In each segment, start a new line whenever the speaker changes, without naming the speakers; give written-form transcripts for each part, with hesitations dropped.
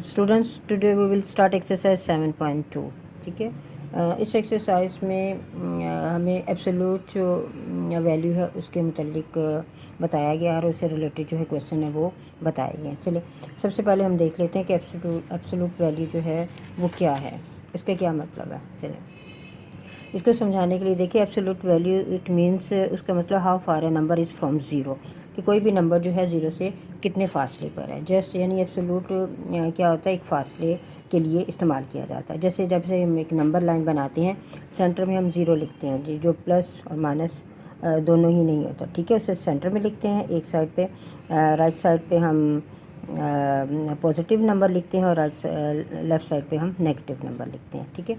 Students today we will start exercise 7.2। ठीक है। इस एक्सरसाइज में हमें एब्सोल्यूट जो वैल्यू है उसके मुतालिक बताया गया और उससे रिलेटेड जो है क्वेश्चन है वो बताए गए। चलिए सबसे पहले हम देख लेते हैं कि एब्सोल्यूट वैल्यू जो है वो क्या है, इसका क्या मतलब है। चलिए इसको समझाने के लिए देखिए, एब्सोल्यूट वैल्यू इट मीन्स, उसका मतलब how far A number is from zero, कि कोई भी नंबर जो है ज़ीरो से कितने फासले पर है। जस्ट यानी एब्सोल्यूट क्या होता है, एक फासले के लिए इस्तेमाल किया जाता है। जैसे जब से हम एक नंबर लाइन बनाते हैं, सेंटर में हम ज़ीरो लिखते हैं जी, जो प्लस और माइनस दोनों ही नहीं होता। ठीक है, उसे सेंटर में लिखते हैं। एक साइड पे राइट साइड पे हम पॉजिटिव नंबर लिखते हैं और लेफ़्ट साइड पे हम नेगेटिव नंबर लिखते हैं। ठीक है,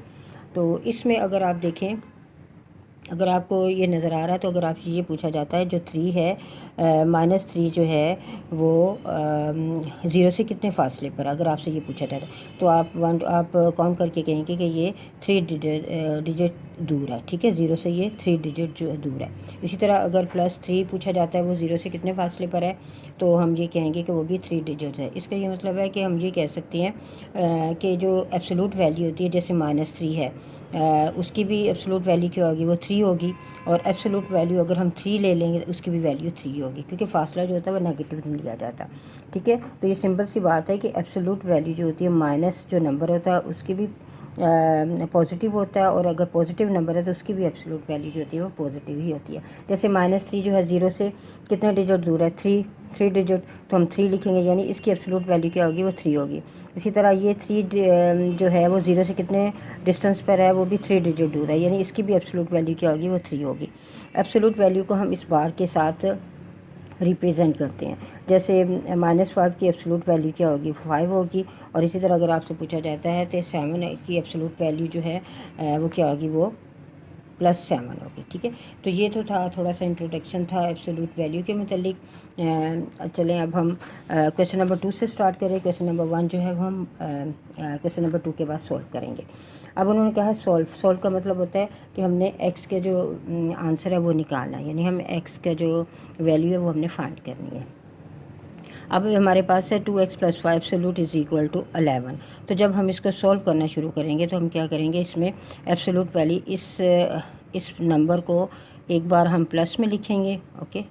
तो इसमें अगर आप देखें, अगर आपको ये नज़र आ रहा है, तो अगर आपसे ये पूछा जाता है जो 3 है, -3 जो है वो ज़ीरो से कितने फासले पर, अगर आपसे ये पूछा जाता है तो आप काउंट करके कहेंगे कि ये 3 डिजिट दूर है। ठीक है, ज़ीरो से ये 3 डिजिट जो दूर है। इसी तरह अगर +3 पूछा जाता है, वो ज़ीरो से कितने फासले पर है, तो हम ये कहेंगे कि वो भी 3 डिजिट्स है। इसका ये मतलब है कि हम ये कह सकते हैं कि जो एब्सोल्यूट वैल्यू होती है, जैसे -3 है, उसकी भी एब्सोल्यूट वैल्यू क्या होगी, वो 3 होगी। और एब्सोल्यूट वैल्यू अगर हम 3 ले लेंगे तो उसकी भी वैल्यू 3 होगी, क्योंकि फासला जो होता है वो नेगेटिव नहीं लिया जाता। ठीक है, तो ये सिंपल सी बात है कि एब्सोल्यूट वैल्यू जो होती है, माइनस जो नंबर होता है उसकी भी पॉजिटिव होता है, और अगर पॉजिटिव नंबर है तो उसकी भी एब्सोल्यूट वैल्यू जो होती है वो पॉजिटिव ही होती है। जैसे -3 जो है ज़ीरो से कितने डिजिट दूर है, 3 डिजिट, तो हम 3 लिखेंगे, यानी इसकी एब्सोल्यूट वैल्यू क्या होगी, वो 3 होगी। इसी तरह ये 3 जो है वो ज़ीरो से कितने डिस्टेंस पर है, वो भी 3 डिजिट दूर है, यानी इसकी भी एब्सोल्यूट वैल्यू क्या होगी, वो 3 होगी। एब्सोल्यूट वैल्यू को हम इस बार के साथ रिप्रेजेंट करते हैं। जैसे -5 की एब्सोल्यूट वैल्यू क्या होगी, 5 होगी। और इसी तरह अगर आपसे पूछा जाता है तो 7 की एब्सोल्यूट वैल्यू जो है वो क्या होगी, वो +7 होगी। ठीक है, तो ये तो था थोड़ा सा इंट्रोडक्शन था एब्सोल्यूट वैल्यू के मतलब। चलें अब हम क्वेश्चन नंबर 2 से स्टार्ट करें। क्वेश्चन नंबर 1 जो है वो हम क्वेश्चन नंबर 2 के बाद सॉल्व करेंगे। अब उन्होंने कहा सॉल्व का मतलब होता है कि हमने एक्स के जो आंसर है वो निकालना है, यानी हम एक्स का जो वैल्यू है वो हमने फाइंड करनी है। अब हमारे पास है 2x + 5 absolute is equal to 11। तो जब हम इसको सॉल्व करना शुरू करेंगे तो हम क्या करेंगे, इसमें एब्सोल्यूट वैल्यू इस नंबर को एक बार हम प्लस में लिखेंगे, ओके,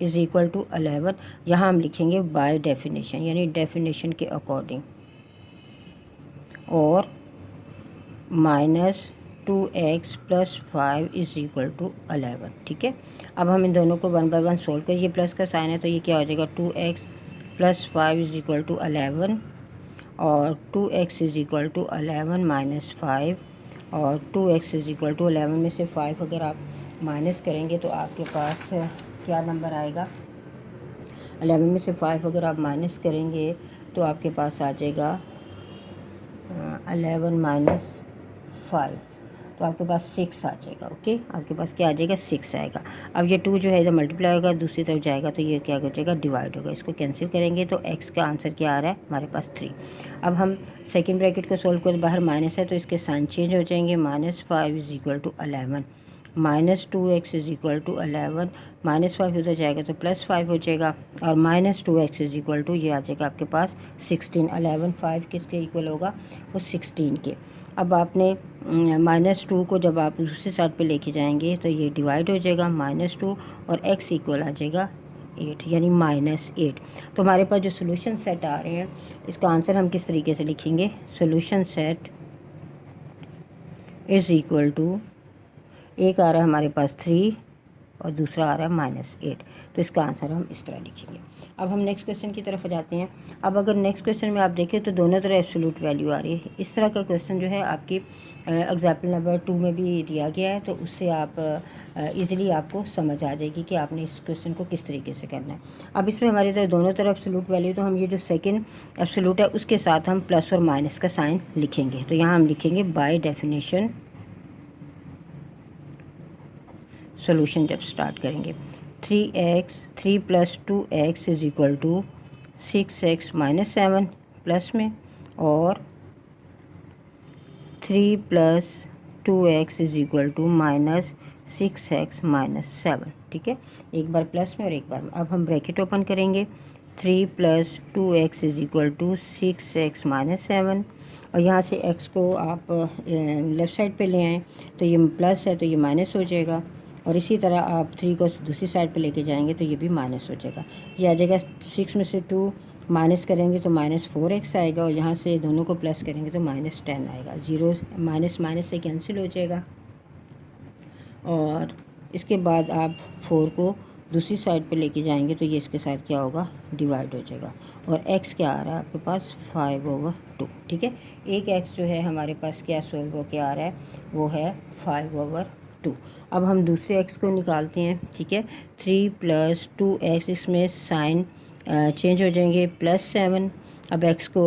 इज़ इक्वल टू 11। यहाँ हम लिखेंगे बाय डेफिनेशन, यानी डेफिनेशन के अकॉर्डिंग, और -2x + 5 इज़ इक्वल टू 11। ठीक है, अब हम इन दोनों को 1 बाय 1 सोल्व करें। ये प्लस का साइन है तो ये क्या हो जाएगा, 2x + 5 इज़ इक्वल टू 11, और 2x इज़ इक्वल टू 11 - 5, और 2x इज़ इक्वल टू 11 में से 5 अगर आप माइनस करेंगे तो आपके पास क्या नंबर आएगा, 11 में से 5 अगर आप माइनस करेंगे तो आपके पास आ जाएगा 11 - 5, तो आपके पास 6 आ जाएगा। ओके, आपके पास क्या आ जाएगा, 6 आएगा। अब ये 2 जो है जब मल्टीप्लाई होगा दूसरी तरफ जाएगा तो ये क्या हो जाएगा, डिवाइड होगा। इसको कैंसिल करेंगे तो x का आंसर क्या आ रहा है, हमारे पास 3। अब हम सेकंड ब्रैकेट को सोल्व करें, बाहर माइनस है तो इसके साइन चेंज हो जाएंगे। -5 is equal to 11, -2x is equal to 11, -5 उधर जाएगा तो +5 हो जाएगा, और -2x इज़ इक्वल टू ये आ जाएगा आपके पास 16। 11 5 किसके इक्वल होगा, वो 16 के। अब आपने -2 को जब आप दूसरी साइड पे लेके जाएंगे तो ये डिवाइड हो जाएगा, -2 और x इक्वल आ जाएगा 8, यानी -8। तो हमारे पास जो सोल्यूशन सेट आ रहे हैं, इसका आंसर हम किस तरीके से लिखेंगे, solution set is equal to, एक आ रहा है हमारे पास 3 और दूसरा आ रहा है -8, तो इसका आंसर हम इस तरह लिखेंगे। अब हम नेक्स्ट क्वेश्चन की तरफ जाते हैं। अब अगर नेक्स्ट क्वेश्चन में आप देखें तो दोनों तरफ एब्सोल्यूट वैल्यू आ रही है। इस तरह का क्वेश्चन जो है आपकी एग्जाम्पल नंबर 2 में भी दिया गया है, तो उससे आप इजीली आपको समझ आ जाएगी कि आपने इस क्वेश्चन को किस तरीके से करना है। अब इसमें हमारी तरफ दोनों तरफ एब्सोल्यूट वैल्यू, तो हम ये जो सेकंड एब्सोल्यूट है उसके साथ हम प्लस और माइनस का साइन लिखेंगे। तो यहाँ हम लिखेंगे बाय डेफिनेशन सोल्यूशन जब स्टार्ट करेंगे, 3 + 2x is equal to 6x - 7 plus में, और 3 + 2x is equal to -6x - 7। ठीक है, एक बार प्लस में और एक बार में। अब हम ब्रैकेट ओपन करेंगे, 3 + 2x is equal to 6x - 7। और यहाँ से x को आप लेफ़्ट साइड पे ले आएँ तो ये प्लस है तो ये माइनस हो जाएगा, और इसी तरह आप 3 को दूसरी साइड पे लेके जाएंगे तो ये भी माइनस हो जाएगा। ये आ जाएगा 6 में से 2 माइनस करेंगे तो -4x आएगा, और यहाँ से दोनों को प्लस करेंगे तो -10 आएगा। 0 माइनस माइनस से कैंसिल हो जाएगा, और इसके बाद आप 4 को दूसरी साइड पे लेके जाएंगे तो ये इसके साथ क्या होगा, डिवाइड हो जाएगा। और x क्या आ रहा है आपके पास, 5/2। ठीक है, एक x जो है हमारे पास क्या सोल्व हो के आ रहा है, वो है 5/2। अब हम दूसरे x को निकालते हैं। ठीक है, 3 + 2x, इसमें साइन चेंज हो जाएंगे, +7। अब x को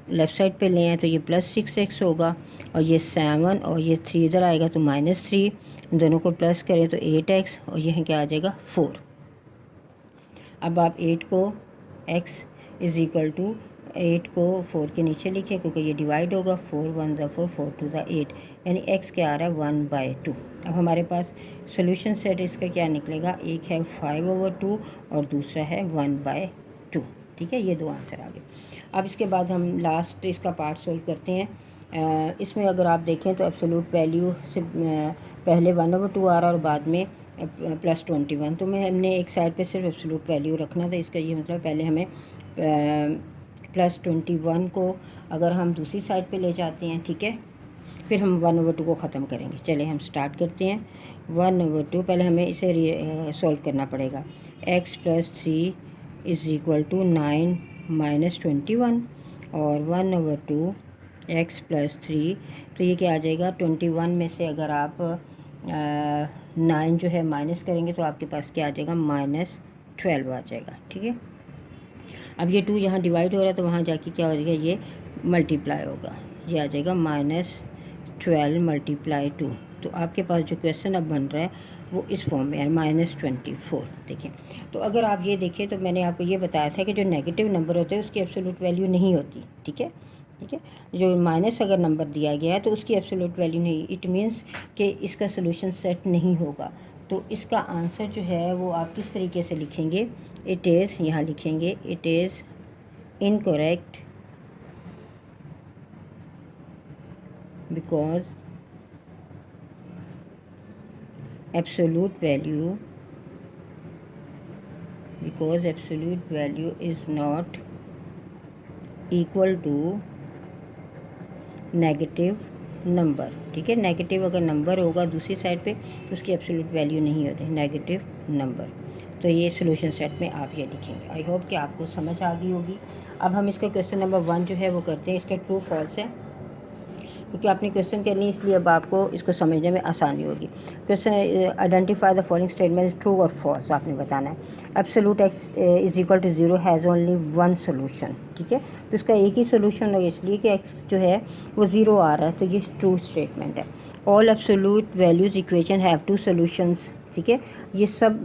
लेफ़्ट साइड पे ले आए तो ये +6x होगा, और ये 7 और ये 3 इधर आएगा तो -3, दोनों को प्लस करें तो 8x, और यह क्या आ जाएगा 4। अब आप 8 को x इज़ इक्वल टू 8 को 4 के नीचे लिखें क्योंकि ये डिवाइड होगा, 4 1 ज़ा 4, 4 2 ज़ा 8, यानी x क्या आ रहा है 1/2। अब हमारे पास सोल्यूशन सेट इसका क्या निकलेगा, एक है 5/2 और दूसरा है 1/2। ठीक है, ये दो आंसर आ गए। अब इसके बाद हम लास्ट इसका पार्ट सोल्व करते हैं। इसमें अगर आप देखें तो एब्सोल्यूट वैल्यू से पहले 1/2 आ रहा है और बाद में +21, तो हमने एक साइड पे सिर्फ एब्सोल्यूट वैल्यू रखना था। इसका ये मतलब पहले हमें +21 को अगर हम दूसरी साइड पे ले जाते हैं, ठीक है, फिर हम 1/2 को ख़त्म करेंगे। चले हम स्टार्ट करते हैं। 1/2 पहले हमें इसे सॉल्व करना पड़ेगा। x + 3 इज़ इक्वल टू 9 - 21, और 1/2 x + 3, तो ये क्या आ जाएगा, 21 में से अगर आप 9 जो है माइनस करेंगे तो आपके पास क्या आ जाएगा, -12 आ जाएगा। ठीक है, अब ये 2 यहाँ डिवाइड हो रहा है तो वहाँ जाके क्या हो जाएगा, ये मल्टीप्लाई होगा, ये आ जाएगा -12 × 2। तो आपके पास जो क्वेश्चन अब बन रहा है वो इस फॉर्म में है, -24। देखें, तो अगर आप ये देखें तो मैंने आपको ये बताया था कि जो नेगेटिव नंबर होते हैं उसकी एब्सोल्यूट वैल्यू नहीं होती। ठीक है, ठीक है, जो माइनस अगर नंबर दिया गया है तो उसकी एब्सोल्यूट वैल्यू नहीं, इट मीन्स कि इसका सोल्यूशन सेट नहीं होगा। तो इसका आंसर जो है वो आप किस तरीके से लिखेंगे, इट इज़, यहाँ लिखेंगे it is incorrect because absolute value is not equal to negative number. ठीक है, नेगेटिव अगर नंबर होगा दूसरी साइड पे तो उसकी एब्सोल्यूट वैल्यू नहीं होती, नेगेटिव नंबर। तो ये सोल्यूशन सेट में आप ये लिखेंगे। आई होप कि आपको समझ आ गई होगी। अब हम इसका क्वेश्चन नंबर 1 जो है वो करते हैं। इसका ट्रू फॉल्स है क्योंकि आपने क्वेश्चन कर ली, इसलिए अब आपको इसको समझने में आसानी होगी। Question, identify the following statement, true और फॉल्स आपने बताना है। Absolute x is equal to 0 has only one solution. ठीक है, तो इसका एक ही सोल्यूशन है, इसलिए कि x जो है वो 0 आ रहा है, तो ये ट्रू स्टेटमेंट है। All absolute values equation have 2 solutions. ठीक है, ये सब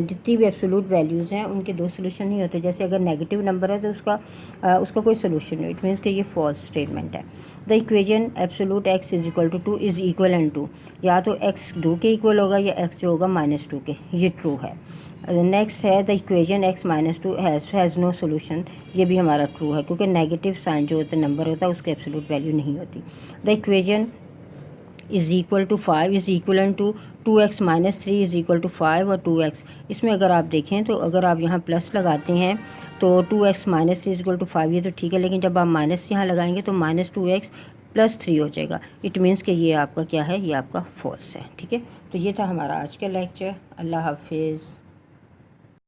जितनी भी एब्सोल्यूट वैल्यूज़ हैं उनके 2 सोल्यूशन नहीं होते। जैसे अगर नेगेटिव नंबर है तो उसका कोई सोल्यूशन नहीं, इट मीन्स कि ये फॉल्स स्टेटमेंट है। The equation absolute x is equal to 2 is equal to, या तो x 2 के इक्वल होगा या x जो होगा -2 के, ये ट्रू है। नेक्स्ट है the equation x - 2 has no solution, ये भी हमारा ट्रू है क्योंकि नेगेटिव साइन जो होता है नंबर होता है उसकी एब्सोल्यूट वैल्यू नहीं होती। The equation is equal to 5 is equal to 2x - 3 is equal to 5 और 2x। इसमें अगर आप देखें तो अगर आप यहाँ प्लस लगाते हैं तो 2x - 3 इज़ इक्वल टू 5, ये तो ठीक है, लेकिन जब आप माइनस यहाँ लगाएंगे तो -2x + 3 हो जाएगा। इट मीन्स कि ये आपका क्या है, ये आपका फॉल्स है। ठीक है, तो ये था हमारा आज का लेक्चर। अल्लाह हाफिज़।